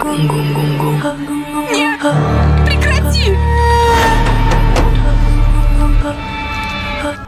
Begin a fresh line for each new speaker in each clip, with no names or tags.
Нет! Прекрати!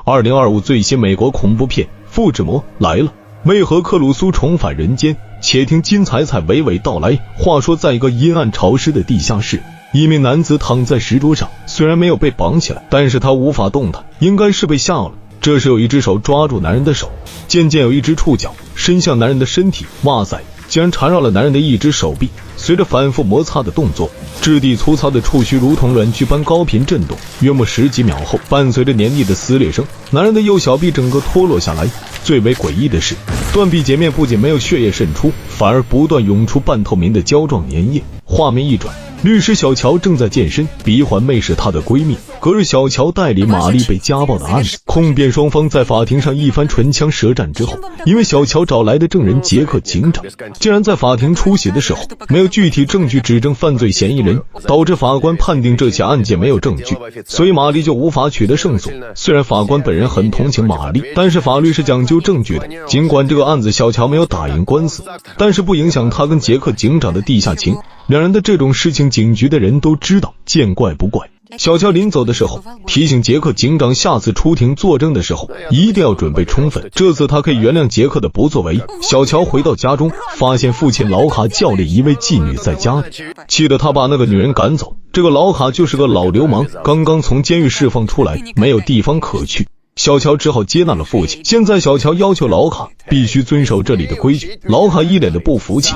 2025最新美国恐怖片《复制魔》来了，为何克鲁苏重返人间？且听金彩彩娓娓道来。话说，在一个阴暗潮湿的地下室，一名男子躺在石桌上，虽然没有被绑起来，但是他无法动弹，应该是被吓了。这时有一只手抓住男人的手，渐渐有一只触角伸向男人的身体，哇塞，竟然缠绕了男人的一只手臂。随着反复摩擦的动作，质地粗糙的触须如同软锯般高频震动，约莫10几秒后，伴随着黏腻的撕裂声，男人的右小臂整个脱落下来。最为诡异的是，断臂截面不仅没有血液渗出，反而不断涌出半透明的胶状粘液。画面一转，律师小乔正在健身，鼻环妹是她的闺蜜。隔日小乔代理玛丽被家暴的案子，控辩双方在法庭上一番唇枪舌战之后，因为小乔找来的证人杰克警长竟然在法庭出席的时候没有具体证据指证犯罪嫌疑人，导致法官判定这起案件没有证据，所以玛丽就无法取得胜诉。虽然法官本人很同情玛丽，但是法律是讲究证据的。尽管这个案子小乔没有打赢官司，但是不影响他跟杰克警长的地下情。两人的这种事情，警局的人都知道，见怪不怪。小乔临走的时候提醒杰克警长，下次出庭作证的时候一定要准备充分，这次他可以原谅杰克的不作为。小乔回到家中，发现父亲老卡教练一位妓女在家里，气得他把那个女人赶走。这个老卡就是个老流氓，刚刚从监狱释放出来，没有地方可去。小乔只好接纳了父亲。现在小乔要求老卡必须遵守这里的规矩，老卡一脸的不服气。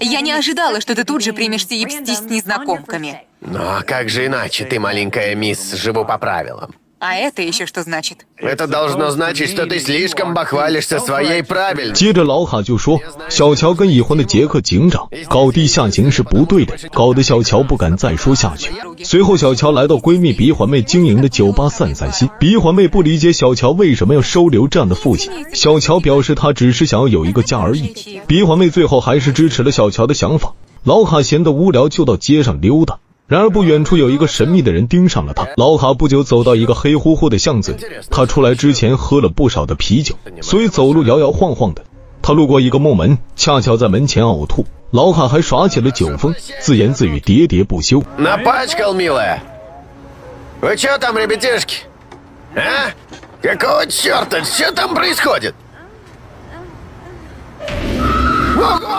Я не ожидала, что ты тут же примешься ебстись с незнакомками.
Ну а как же иначе, ты, маленькая мисс, живу по правилам.
А это еще что значит?
Это должно значить, что ты слишком бахвалишься своей правильностью.
接着老卡就说，小乔跟已婚的杰克警长搞地下情是不对的，搞得小乔不敢再说下去。随后小乔来到闺蜜鼻环妹经营的酒吧散散心。鼻环妹不理解小乔为什么要收留这样的父亲，小乔表示他只是想要有一个家而已。鼻环妹最后还是支持了小乔的想法。老卡闲得无聊就到街上溜达，然而不远处有一个神秘的人盯上了他。老卡不久走到一个黑乎乎的巷子里，他出来之前喝了不少的啤酒，所以走路摇摇晃晃的。他路过一个木门，恰巧在门前呕吐。老卡还耍起了酒疯，自言自语，喋喋不休。
Напачкал, милая. Вы чё там, ребятишки? А? Какого чёрта? Что там происходит?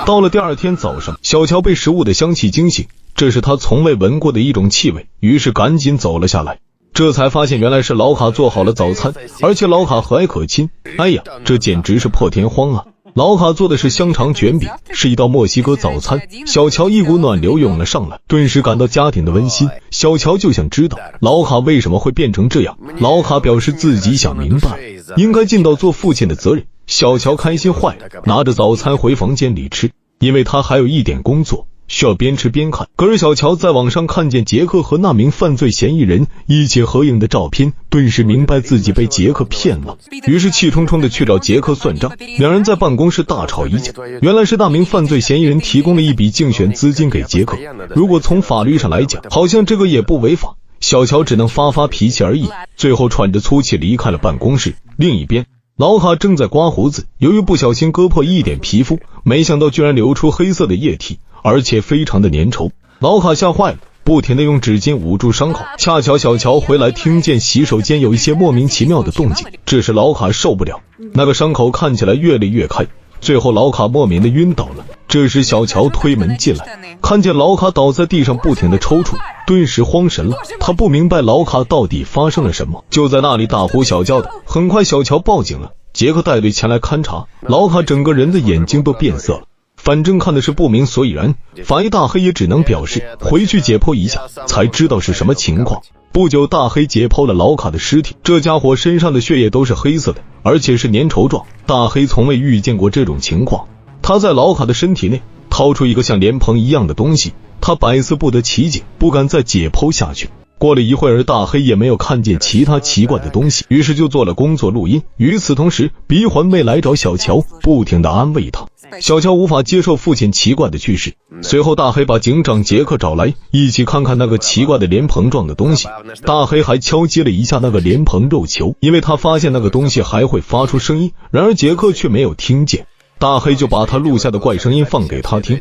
到了第二天早上，小乔被食物的香气惊醒，这是他从未闻过的一种气味，于是赶紧走了下来。这才发现原来是老卡做好了早餐，而且老卡和蔼可亲。哎呀，这简直是破天荒啊！老卡做的是香肠卷饼，是一道墨西哥早餐。小乔一股暖流涌了上来，顿时感到家庭的温馨。小乔就想知道老卡为什么会变成这样。老卡表示自己想明白，应该尽到做父亲的责任。小乔开心坏了，拿着早餐回房间里吃，因为他还有一点工作需要边吃边看。可是小乔在网上看见杰克和那名犯罪嫌疑人一起合影的照片，顿时明白自己被杰克骗了，于是气冲冲地去找杰克算账。两人在办公室大吵一架，原来是那名犯罪嫌疑人提供了一笔竞选资金给杰克，如果从法律上来讲，好像这个也不违法。小乔只能发发脾气而已，最后喘着粗气离开了办公室。另一边，老卡正在刮胡子，由于不小心割破一点皮肤，没想到居然流出黑色的液体，而且非常的粘稠。老卡吓坏了，不停地用纸巾捂住伤口。恰巧小乔回来，听见洗手间有一些莫名其妙的动静，这时老卡受不了，那个伤口看起来越裂越开，最后老卡莫名的晕倒了。这时小乔推门进来，看见老卡倒在地上不停的抽搐，顿时慌神了，他不明白老卡到底发生了什么，就在那里大呼小叫的。很快小乔报警了，杰克带队前来勘察，老卡整个人的眼睛都变色了，反正看的是不明所以然。法医大黑也只能表示回去解剖一下才知道是什么情况。不久大黑解剖了老卡的尸体，这家伙身上的血液都是黑色的，而且是粘稠状，大黑从未遇见过这种情况。他在老卡的身体内掏出一个像莲蓬一样的东西，他百思不得其解，不敢再解剖下去。过了一会儿，大黑也没有看见其他奇怪的东西，于是就做了工作录音。与此同时，鼻环妹来找小乔，不停地安慰他。小乔无法接受父亲奇怪的去世，随后大黑把警长杰克找来，一起看看那个奇怪的莲蓬状的东西。大黑还敲击了一下那个莲蓬肉球，因为他发现那个东西还会发出声音，然而杰克却没有听见。大黑就把他录下的怪声音放给他听。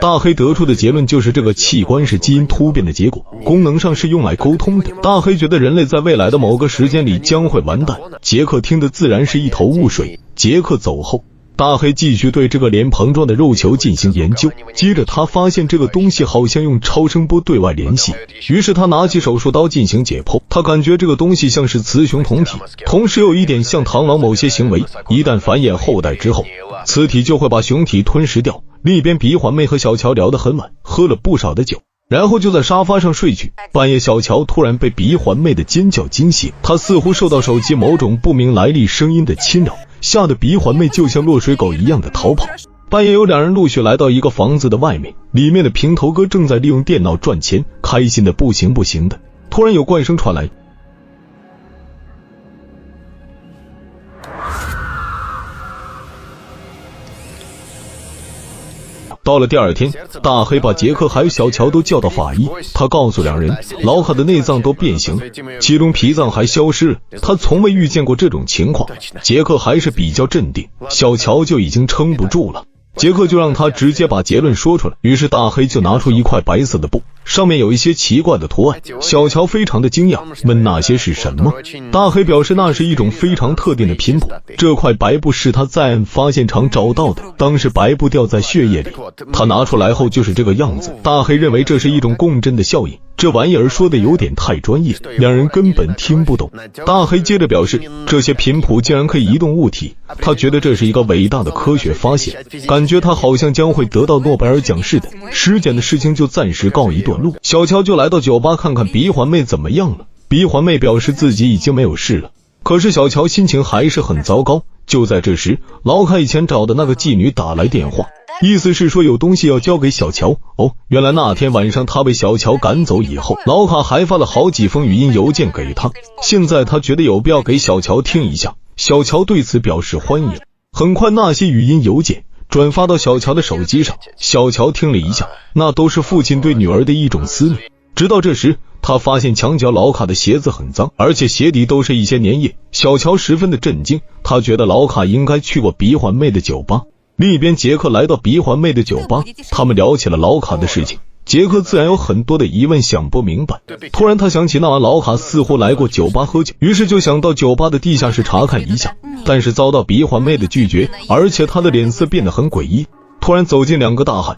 大黑得出的结论就是这个器官是基因突变的结果，功能上是用来沟通的。大黑觉得人类在未来的某个时间里将会完蛋。杰克听得自然是一头雾水。杰克走后，大黑继续对这个脸膨胀的肉球进行研究，接着他发现这个东西好像用超声波对外联系，于是他拿起手术刀进行解剖。他感觉这个东西像是雌雄同体，同时有一点像螳螂某些行为，一旦繁衍后代之后，雌体就会把雄体吞噬掉。另一边鼻环妹和小乔聊得很晚，喝了不少的酒，然后就在沙发上睡去。半夜小乔突然被鼻环妹的尖叫惊醒，她似乎受到手机某种不明来历声音的侵扰，吓得鼻环妹就像落水狗一样的逃跑。半夜有两人陆续来到一个房子的外面，里面的平头哥正在利用电脑赚钱，开心的不行不行的。突然有怪声传来，到了第二天，大黑把杰克还有小乔都叫到法医，他告诉两人，老卡的内脏都变形，其中脾脏还消失了。他从未遇见过这种情况。杰克还是比较镇定，小乔就已经撑不住了。杰克就让他直接把结论说出来，于是大黑就拿出一块白色的布，上面有一些奇怪的图案。小乔非常的惊讶，问那些是什么。大黑表示那是一种非常特定的频谱，这块白布是他在案发现场找到的，当时白布掉在血液里，他拿出来后就是这个样子。大黑认为这是一种共振的效应，这玩意儿说的有点太专业，两人根本听不懂。大黑接着表示，这些频谱竟然可以移动物体，他觉得这是一个伟大的科学发现，感觉他好像将会得到诺贝尔奖似的。尸检的事情就暂时告一段落。小乔就来到酒吧看看鼻环妹怎么样了。鼻环妹表示自己已经没有事了，可是小乔心情还是很糟糕。就在这时，老卡以前找的那个妓女打来电话，意思是说有东西要交给小乔。原来那天晚上他被小乔赶走以后，老卡还发了好几封语音邮件给他，现在他觉得有必要给小乔听一下。小乔对此表示欢迎。很快那些语音邮件转发到小乔的手机上，小乔听了一下，那都是父亲对女儿的一种思念。直到这时，他发现墙角老卡的鞋子很脏，而且鞋底都是一些粘液。小乔十分的震惊，他觉得老卡应该去过鼻环妹的酒吧。另一边，杰克来到鼻环妹的酒吧，他们聊起了老卡的事情。杰克自然有很多的疑问想不明白，突然他想起那晚老卡似乎来过酒吧喝酒，于是就想到酒吧的地下室查看一下，但是遭到鼻环妹的拒绝，而且他的脸色变得很诡异。突然走进两个大汉，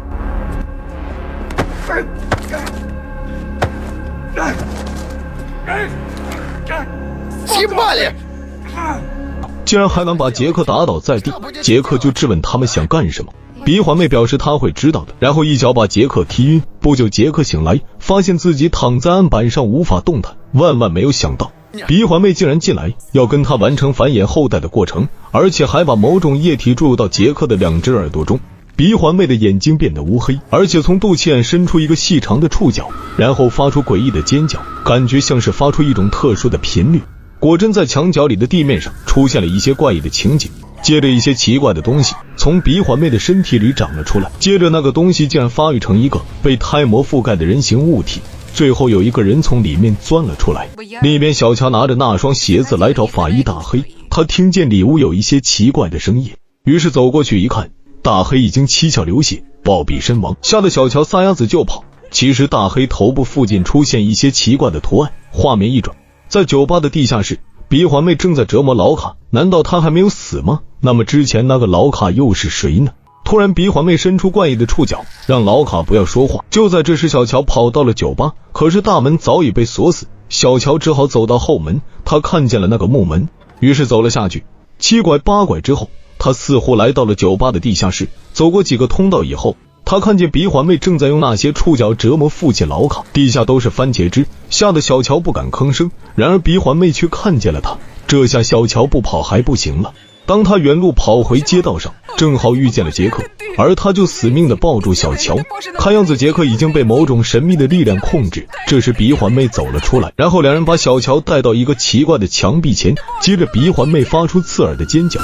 竟然还能把杰克打倒在地。杰克就质问他们想干什么，鼻环妹表示他会知道的，然后一脚把杰克踢晕。不久杰克醒来，发现自己躺在案板上无法动弹，万万没有想到鼻环妹竟然进来要跟他完成繁衍后代的过程，而且还把某种液体注入到杰克的两只耳朵中。鼻环妹的眼睛变得乌黑，而且从肚脐眼伸出一个细长的触角，然后发出诡异的尖叫，感觉像是发出一种特殊的频率。果真在墙角里的地面上出现了一些怪异的情景，接着一些奇怪的东西从鼻环妹的身体里长了出来，接着那个东西竟然发育成一个被胎膜覆盖的人形物体，最后有一个人从里面钻了出来。另一边，小乔拿着那双鞋子来找法医大黑，他听见里屋有一些奇怪的声音，于是走过去一看，大黑已经七窍流血，暴毙身亡，吓得小乔撒丫子就跑。其实大黑头部附近出现一些奇怪的图案，画面一转，在酒吧的地下室，鼻环妹正在折磨老卡，难道他还没有死吗？那么之前那个老卡又是谁呢？突然鼻环妹伸出怪异的触角，让老卡不要说话。就在这时，小乔跑到了酒吧，可是大门早已被锁死，小乔只好走到后门，他看见了那个木门，于是走了下去。七拐八拐之后，他似乎来到了酒吧的地下室，走过几个通道以后，他看见鼻环妹正在用那些触角折磨父亲老卡，地下都是番茄汁，吓得小乔不敢吭声。然而鼻环妹却看见了他，这下小乔不跑还不行了。当他原路跑回街道上，正好遇见了杰克，而他就死命地抱住小乔。看样子杰克已经被某种神秘的力量控制。这时鼻环妹走了出来，然后两人把小乔带到一个奇怪的墙壁前，接着鼻环妹发出刺耳的尖叫。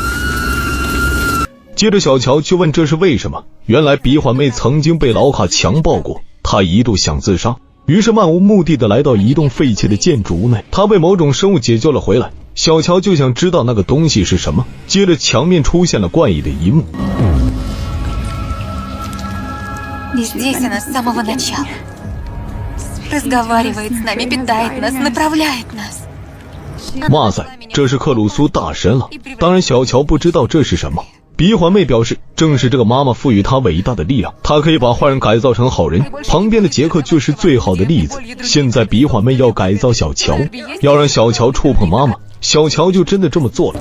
接着小乔就问这是为什么，原来鼻环妹曾经被老卡强暴过，她一度想自杀，于是漫无目的的来到一栋废弃的建筑物内，他被某种生物解救了回来。小乔就想知道那个东西是什么，接着墙面出现了怪异的一幕。
Здесь она с самого начала. Разговаривает с нами, питает нас, направляет нас.
哇塞，这是克鲁苏大神了！当然，小乔不知道这是什么。鼻环妹表示，正是这个妈妈赋予她伟大的力量，她可以把坏人改造成好人。旁边的杰克就是最好的例子。现在鼻环妹要改造小乔，要让小乔触碰妈妈，小乔就真的这么做了。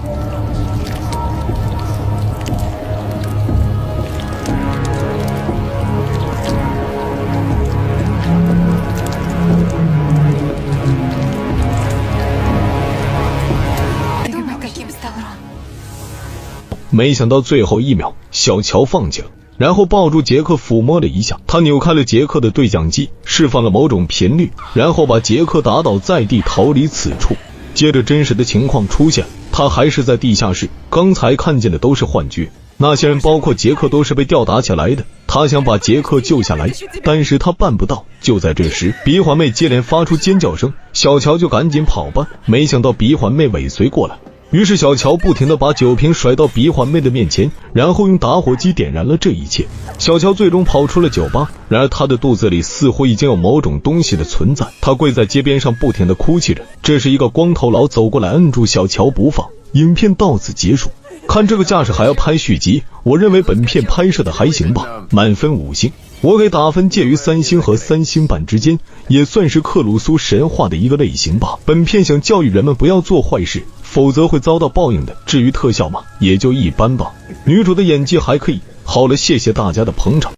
没想到最后一秒，小乔放弃了，然后抱住杰克抚摸了一下，他扭开了杰克的对讲机，释放了某种频率，然后把杰克打倒在地，逃离此处。接着真实的情况出现，他还是在地下室，刚才看见的都是幻觉，那些人包括杰克都是被吊打起来的。他想把杰克救下来，但是他办不到。就在这时，鼻环妹接连发出尖叫声，小乔就赶紧跑吧，没想到鼻环妹尾随过来。于是小乔不停地把酒瓶甩到鼻环妹的面前，然后用打火机点燃了这一切。小乔最终跑出了酒吧，然而他的肚子里似乎已经有某种东西的存在，他跪在街边上不停地哭泣着。这时一个光头佬走过来摁住小乔不放，影片到此结束。看这个架势还要拍续集，我认为本片拍摄的还行吧，满分5星。我给打分介于3星和3星半之间，也算是克鲁苏神话的一个类型吧。本片想教育人们不要做坏事，否则会遭到报应的。至于特效嘛，也就一般吧。女主的演技还可以。好了，谢谢大家的捧场。